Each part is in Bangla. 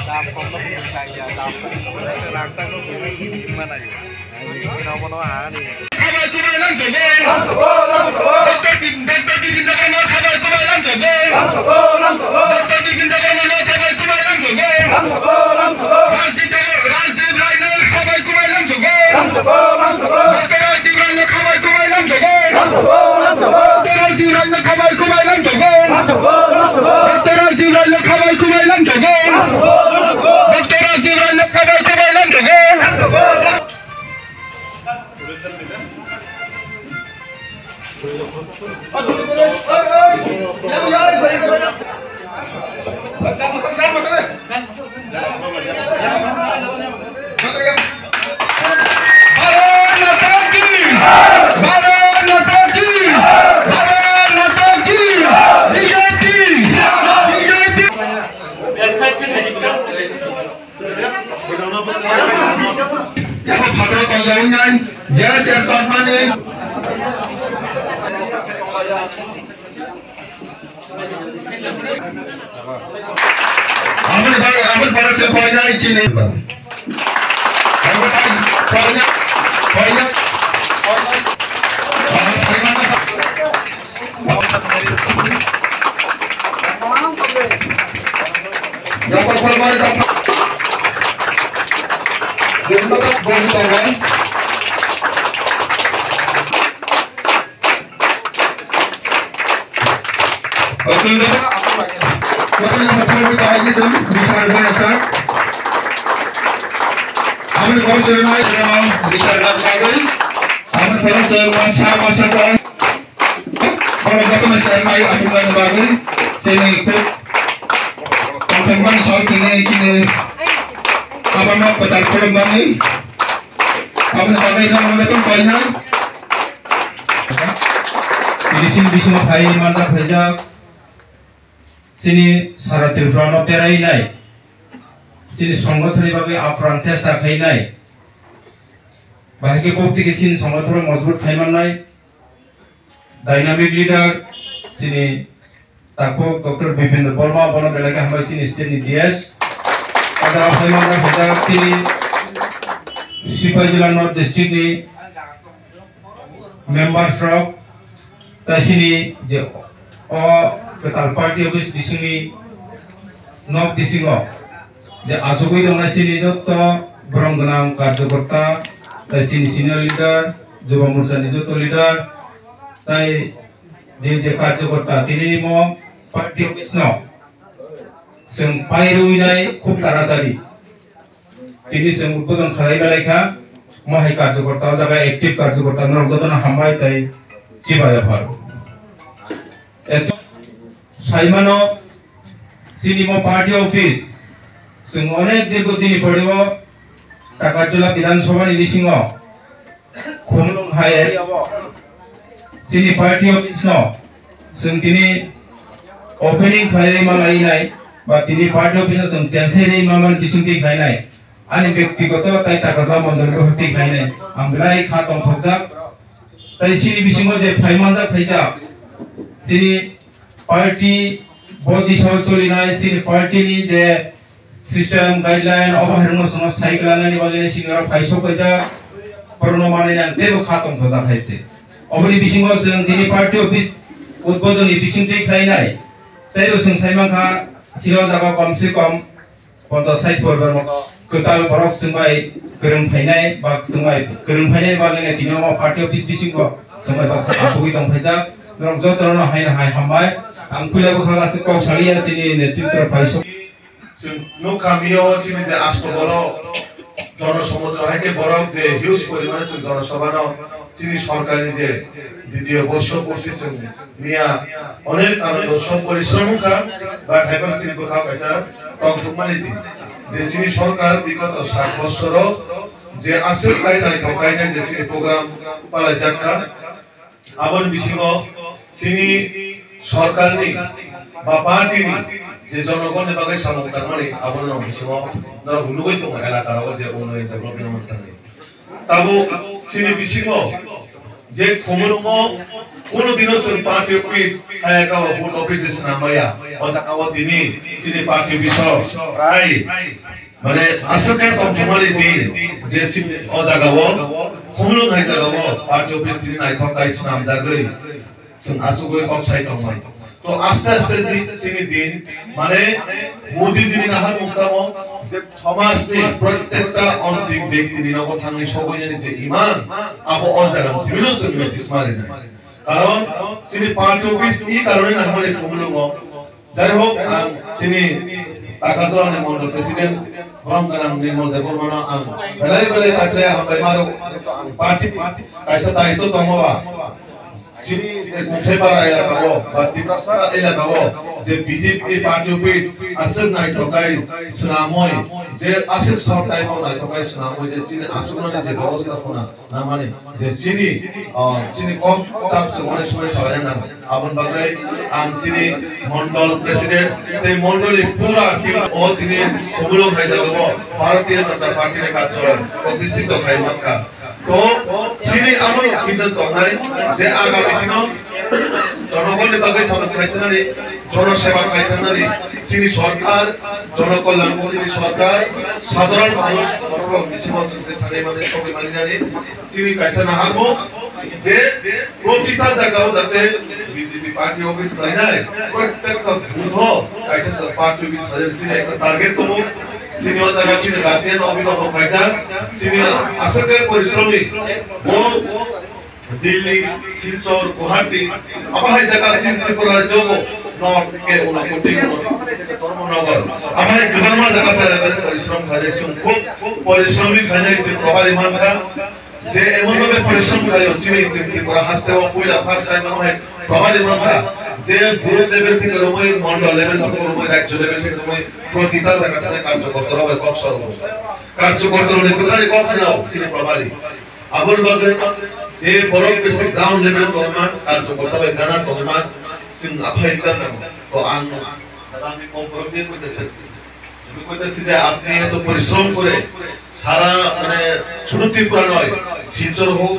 Dalam komplek saya dalam rangka itu gimana ya? Ini nomor apa nih? Kabar kumain lanjutnya. Dokter Bipinda Karma kabar kumain lanjutnya. Dokter Bipinda Karma kabar kumain lanjutnya. Rajdeep Raina kabar kumain lanjutnya. Dokter Rajdeep Raina kabar kumain lanjutnya. Dokter Rajdeep Raina kabar kumain lanjutnya. Dokter Rajdeep Raina kabar kumain lanjutnya. Dokter Rajdeep Raina kabar kumain lanjutnya. Amin para se koyna içine. Koyna. Dapat permai dapat. Dapat permai. Oke, apa yang kita ini jam bicara bahasa. Amin kalau serenai dalam bicara lagi. Amin kalau serenai sama sama. Kalau kita serenai amin lagi. Sini ikut. Kampanye soal sini. Apa mau petal film bagi? Amin pakai nama betul koinnya. Di sini bisa hai mantap saja. Sini sarat Tripurano perai nai, sini সংগঠনের ভাবে আফরান চেষ্টা খাই নাই, বাহিকে পক্তি গেছিন সংগঠনের মজবুত খাইমান নাই, ডাইনামিক লিডার sini তাকো ডক্টর বিপিন বর্মা বন বেলাকে হামাই sini স্টেটনি জিএস, আদা খাইমান না ভেজা sini সিপাহি জেলা নর্থ ডিস্ট্রিক্টনি মেম্বার্স রক, তাই sini যে ketal party office di sini nok di sini je asogoi dong sini joto borong genang karyakarta tai sini senior leader Juba Morcha ni joto leader tai je karyakarta tini mo party office no sing pairui nai khub taratari tini sing udbodon khalai galaikha mohai karyakarta jaga active karyakarta norok joto na hambai tai chibaya phar সাইমানো সিনিমো পার্টি অফিস जों अनेक दीर्घदिन फड़िब टाकाटोला विधानसभा निसिंग खुमलुं हायारि सिनि पार्टी ऑफिस नो जों दिनै ओपनिंग खालाय मालायनाय बा दिनै पार्टी ऑफिस जों चेंसेरि मामान बिसुंथि खायनाय आनि व्यक्तिगत ताइ टाकाटोला मन्दलखौ हति खायनाय आमलाय खातम थकजाक ताइ सिनि बिसिंगो जे फाइमानजा फाइजा सिनि पार्टी बडी सह चलिनाय सिनि पार्टीनि जे सिस्टम गाइडलाइन अबहारनो समाज साइक्लानानि बागै सिंगार फाइसो पैजा परनमानै देबो खातम थजा खायसे अबनि बिसिंगो जों दिनै पार्टी ऑफिस उद्बोधननि बिसिंथि खायनाय ताइबो जों साइमाखा सिगां जागा कमसे कम 50-60 फोरबो गोताल बरक जोंबाय गोरों फायनाय बा जोंबाय गोरों फायनाय बागै दिनाव पार्टी ऑफिस बिसिंगो जोंबाय बाक्सा आसुगि दं फायजा नरम जतरनो हाय हामबाय आं फुलाबो खालासे कौसालिया सिनि नेतृत्व फाइसो नो कामियो चिनि जे आस्तो बलो जनसमुद्र हाइके बरक जे हिउज परिमाण जनसभा चिनि सरकारनि जे द्वितीय वर्षपूर्ति मिया अनेक आनंद सब परिश्रम का बा थाइबा चिनि बखा पैसा तंथुमानि दि जे चिनि सरकार विगत 7 বছর जे आसे खायनाय थकायनाय जे चिनि प्रोग्राम पालाय जाखा आबन बिसिङो चिनि सरकारनि बा पार्टीनि जे जनगणनि बागै सामंतार माने आबन बिसिङो नर हुनुगै दङ एलाकाराव जे उन्नय डेभलपमेन्ट मोनथाङै ताबो चिनि बिसिङो जे खमरुङो কোনোদিনও जों पार्टी अफिस गाव बुथ अफिस नामाया अजाकाव दिनि सिनि पार्टी अफिसाव प्राय माने आसके समथमारि दिन जे अजागाव खुमलुं हाय जागाव पार्टी अफिस दिनि नायथकाय नाम जागै जों आसुगै अफसाय दंमोन तो आस्ते आस्ते सिनि दिन माने मोदी जिनि नाहार मुक्ताव যে সমাজনি প্রত্যেকটা অন্তিম ব্যক্তির নগদ থাঙ্গি সবইনি যে ইমান আবো অজাগাম সিমিলো মেসেজ মারে যায় কারণ সিনি পার্টি অফিস এই কারণে না আমাদের কমলুগ যাই হোক সিনি টাকাজলানি মন্ডল প্রেসিডেন্ট ব্রহ্মগাম নির্মল দেবমনা আং বেলাই বেলাই কাটলে আমরা মারো পার্টি কাইসা দায়িত্ব তমবা সিনি মুঠেপাড়া এলাকাও বা ত্রিপুরা এলাকাও যে বিজেপি পার্টি অফিস আসল নাইতকাই সুনাময় যে আসল সরকার নাইতকাই সুনাময় যে সিনি আসুনানি যে ব্যবস্থাপনা না মানে যে সিনি কম চাপ অনেক সময় সবাই না আপন বাগলাই আং সিনি মন্ডল প্রেসিডেন্ট এই মন্ডলী পুরা টিম ও তিনি কমলুং হাই জাগাবো ভারতীয় জনতা পার্টির কার্যালয় প্রতিষ্ঠিত খাইমাকা তো সিনি আমল অফিসার তনাই যে আগামী দিন জনগণের বাগে সামনে খাইতেনারি জনসেবা খাইতেনারি সিনি সরকার জনকল্যাণমুখী সরকার সাধারণ মানুষ বিশ্বমঞ্চে থাকে মানে সবাই মানিনারি সিনি কাইসা না হারবো যে প্রতিটা জায়গাও যাতে বিজেপি পার্টি অফিস নাই নাই প্রত্যেকটা বুথ কাইসা পার্টি অফিস রাজের সিনি একটা টার্গেট তো সিনিয়র জায়গা ছিল গার্জিয়ান অভিনব পাইছা সিনি আসলে পরিশ্রমী ও দিল্লি শিলচর গুয়াহাটি আবার জায়গা ত্রিপুরা যোগ নর্থ কে উনকোটি ধর্মনগর আমার গ্রামা জায়গা পেরে পরিশ্রম খাইছে খুব পরিশ্রমী খাইছে প্রভারী মানকা যে এমন ভাবে পরিশ্রম খাইছে সিনি ত্রিপুরা হাসতে ও পয়লা ফার্স্ট টাইম হয় প্রভারী মানকা যে বুথ লেভেল থেকে রমই মন্ডল লেভেল থেকে রমই রাজ্য লেভেল থেকে রমই প্রতিটা জায়গাতে কার্য করতে হবে কক্সর কার্য করতে হলে কোথায় কখন নাও সিনি প্রভারী আবুল বাগে যে বড় বেসিক গ্রাউন্ড লেভেল কর্মান কার্য করতে হবে গানা কর্মান সিং আফাইদার নাম তো আমি কনফার্ম দিয়ে কইতেছি যে আপনি এত পরিশ্রম করে সারা মানে ছোট ত্রিপুরা নয় শিলচর হোক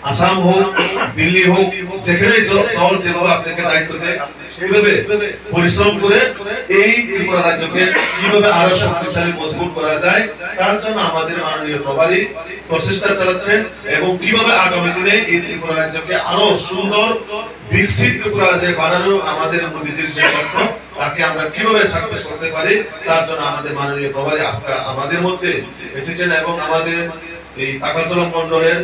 আসাম হোক দিল্লি হোক যেখানে দল যেভাবে আপনাকে দায়িত্ব দেয় সেইভাবে পরিশ্রম করে এই ত্রিপুরা রাজ্যকে কিভাবে আরো শক্তিশালী মজবুত করা যায় তার জন্য আমাদের মাননীয় প্রভারী প্রচেষ্টা চালাচ্ছেন এবং কিভাবে আগামী দিনে এই ত্রিপুরা রাজ্যকে আরো সুন্দর বিকশিত ত্রিপুরা রাজ্য বানানো আমাদের মোদীজির যে লক্ষ্য তাকে আমরা কিভাবে সাকসেস করতে পারি তার জন্য আমাদের মাননীয় প্রভারী আজকে আমাদের মধ্যে এসেছেন এবং আমাদের এই টাকাচলা মন্ডলের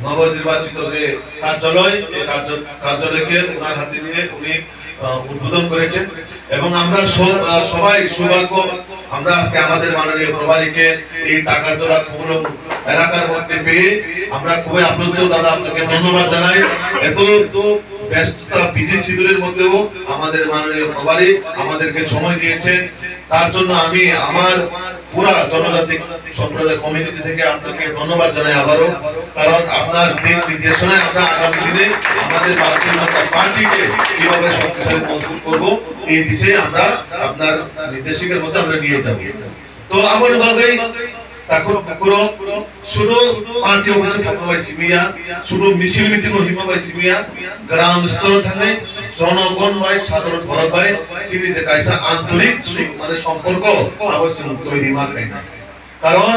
নবনির্বাচিত যে কার্যালয় এই কার্যালয়কে ওনার হাতে নিয়ে উনি উদ্বোধন করেছেন এবং আমরা সবাই সৌভাগ্য আমরা আজকে আমাদের মাননীয় প্রভারীকে এই টাকাচলা কমলুং এলাকার মধ্যে পেয়ে আমরা খুবই আপ্লুত দাদা আপনাকে ধন্যবাদ জানাই এত ব্যস্ততা বিজি শিডিউলের মধ্যেও আমাদের মাননীয় প্রভারী আমাদেরকে সময় দিয়েছেন তার জন্য আমি আমার পুরা জনজাতি সম্প্রদায় কমিউনিটি থেকে আপনাকে ধন্যবাদ জানাই আবারও কারণ আপনার দিক নির্দেশনায় আমরা আগামী দিনে আমাদের ভারতীয় জনতা পার্টিকে কিভাবে শক্তিশালী মজবুত করব এই দিশে আমরা আপনার নির্দেশিকার মধ্যে আমরা নিয়ে যাব তো আমার ভাবেই তারপর পুরো শুরু পার্টি অফিসে থাকবাই সিমিয়া শুরু মিছিল মিটিং হিমাবাই সিমিয়া গ্রাম স্তর থেকে জনগণ ভাই সাধারণ ভারত ভাই সিনি যে কাইসা আন্তরিক মানে সম্পর্ক অবশ্যই তৈরি মাত্রাই না কারণ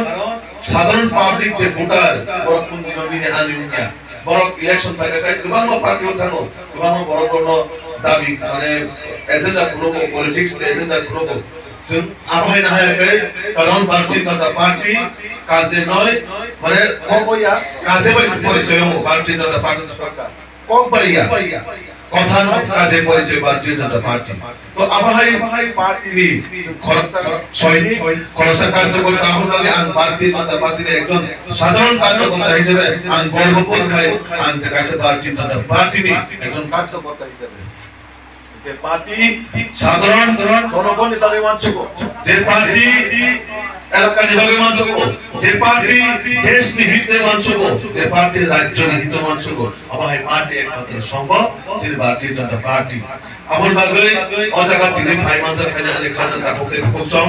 সাধারণ পাবলিক যে ভোটার বরকুন দিনে আনিয়া বড় ইলেকশন থাকে তাই গোবাং পার্টি উঠানো গোবাং বড় বড় দাবি মানে এজেন্ডা পুরো পলিটিক্স এজেন্ডা পুরো আবাই না হয় কারণ ভারতীয় জনতা পার্টি কাজে নয় মানে কম হইয়া কাজে পরিচয় ভারতীয় জনতা পার্টি সরকার কম পাইয়া কথা নয় কাজে পরিচয় ভারতীয় জনতা পার্টি তো আবাই পার্টি খরচা কার্যকর্তা আমাদের ভারতীয় জনতা পার্টির একজন সাধারণ কার্যকর্তা হিসেবে গর্ববোধ খাই আনতে কাছে ভারতীয় জনতা পার্টি একজন কার্যকর্তা হিসেবে যে পার্টি সাধারণ জনগণের দাবি মানছে যে পার্টি এলাকা নিভাগে মানছে যে পার্টি দেশ নিহিতে মানছে যে পার্টি রাজ্য নিহিত মানছে আবার এই পার্টি একমাত্র সম্ভব সেই ভারতীয় জনতা পার্টি আমার বাগৈ অজাগা দিনে ভাই মানজা খানা আলে খাজা তাকতে পকচং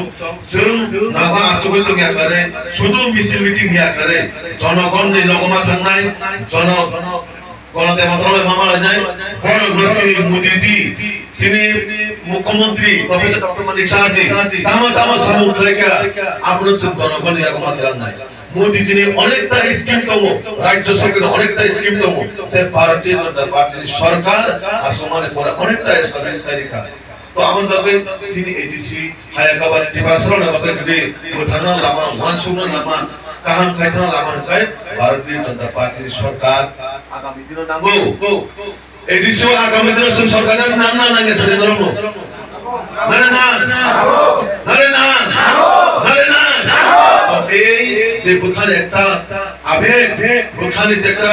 जों নাগা আচুগৈ তো গিয়া করে শুধু মিছিল মিটিং হিয়া করে জনগণ নি লগমা থাকনাই গণতে মাত্রামে মামলা নাই বড় শ্রী মোদিজি যিনি মুখ্যমন্ত্রী প্রফেসর ডক্টর মানিক শাহজি তামা সামুদ্র রেখা আপনার জনগণের একমাত্র নাই মোদিজি অনেকটা স্কিম দেবো রাজ্য সরকার অনেকটা স্কিম দেবো সে ভারতীয় জনতা পার্টির সরকার আসমানে পরে অনেকটা সার্ভিসকারী তো আমার দাবি সিনি এডিসি হায়াকাবাদ টিপাসরনা বাকে যদি প্রধান লামা ওয়ানসুনা লামা কাহাম খাইথানা লামা কাই ভারতীয় জনতা পার্টির সরকার আগামী দিনে নামবো এডিসি আগামী দিনে সরকারের নাম না নাগে সাথে ধরবো নারে না নারে না নারে না এই যে বুখানে একটা আবেগ বুখানে যে একটা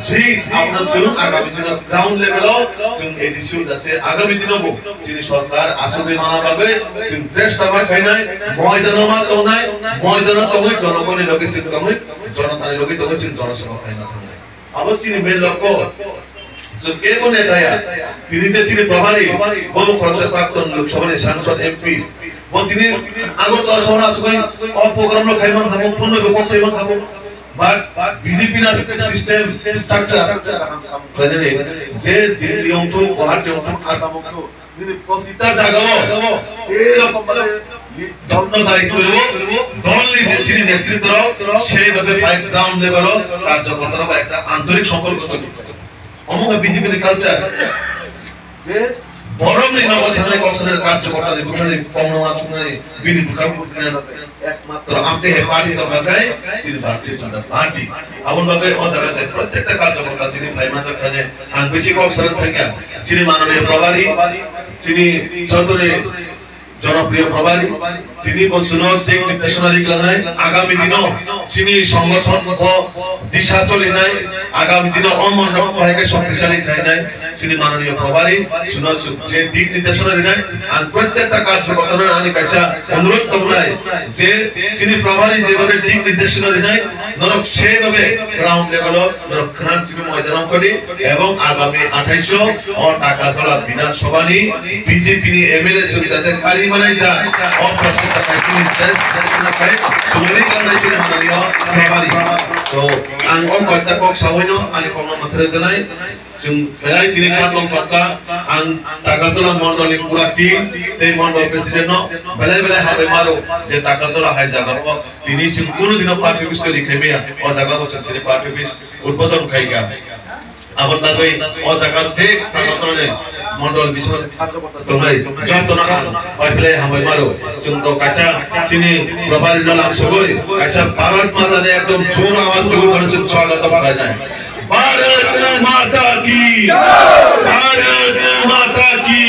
জি আপনার শুনুন আগামী দিনে গ্রাউন্ড লেভেলও শুন এডিসি যাতে আগামী দিনেও যিনি সরকার আসলে মানা পাবে শুন চেষ্টা মা খাই নাই ময়দানমা তো নাই ময়দান তো জনগণের লগে চিন্তা তমই জনতার লগে তো জনসভা খাই না অবশ্যই মেন লক্ষ্য কে কোন নেতা তিনি যে ছিলেন প্রভারী বহু খরচের প্রাক্তন লোকসভার সাংসদ এমপি তিনি আগরতলা শহর আসবে অপ্রোগ্রাম খাইমান খাবো পূর্ণ বিপদ সেবা খাবো বাট বিজেপি না সিস্টেম স্ট্রাকচার প্রেজেন্ট যে দিল্লি অংটো গুয়াহাটি অংটো আসাম অংটো তিনি প্রতিটা জায়গাও সেই রকম মানে দণ্ড দায়িত্ব দল নিজে ছিলেন নেতৃত্ব সেইভাবে গ্রাউন্ড লেভেল কার্যকর্তারা বা একটা আন্তরিক সম্পর্ক তৈরি করে অমুক বিজেপির কালচার যে বরং নবধারী কংগ্রেসের কার্যকর্তাদের বুখানে কমনওয়াল শুনানি বিনি বুখান একমাত্র আমতে হে পার্টি তো ভাগায় যিনি ভারতীয় জনতা পার্টি আমন ভাবে অজাগাছে প্রত্যেকটা কার্যকর্তা যিনি ভাইমাচার কাজে আন বেশি কংগ্রেসের থেকে যিনি মাননীয় প্রভারী যিনি যতরে জনপ্রিয় প্রভারী তিনি বলছেন দিক নির্দেশনা লিখলেন নাই আগামী দিনও যিনি সংগঠন দিশা চলে নাই আগামী দিনও অমন রক্ষাকে শক্তিশালী খাই নাই যিনি মাননীয় প্রভারী যে দিক নির্দেশনা নাই আর প্রত্যেকটা কার্যকর্তার আনি কাছে অনুরোধ করলাই যে যিনি প্রভারী যেভাবে দিক নির্দেশনা নাই নরক সেইভাবে গ্রাউন্ড লেভেল নরখান যিনি ময়দান করে এবং আগামী 2800 ও টাকাতলা বিধানসভা নি বিজেপি নি এমএলএ যাতে কালি মানাই যায় অপ্রতিষ্ঠা তিনি নির্দেশনা পায় সুমনি কালাই ছিলেন মাননীয় প্রভারী তো আঙ্গ কয়টা কক সাবইনো আনি কম মাত্রে জানাই जों बेलाय दिनै खातम टका आं टाकाजला मण्डलनि पुरा टीम tej मण्डल प्रेसिडेन्ट न बेलाय बेलाय हाबे मारो जे टाकाजला हाय जागाव दिनै जों कोनो दिन पार्टी अफिस तरि खायमेया अ जागाव जों दिनै पार्टी अफिस उद्বোधन खायगा आबाद बागै अ जागा से टाकाजलानि मण्डल बिसमा दंगाय जतना हाय बेलाय हाबे मारो जों तो कायसा सिनि प्रभारी न लाम सगै कायसा भारत मातानि एकदम जोर आवाज दिगो करे जों स्वागत बाय जाय भारत माता की भारत माता की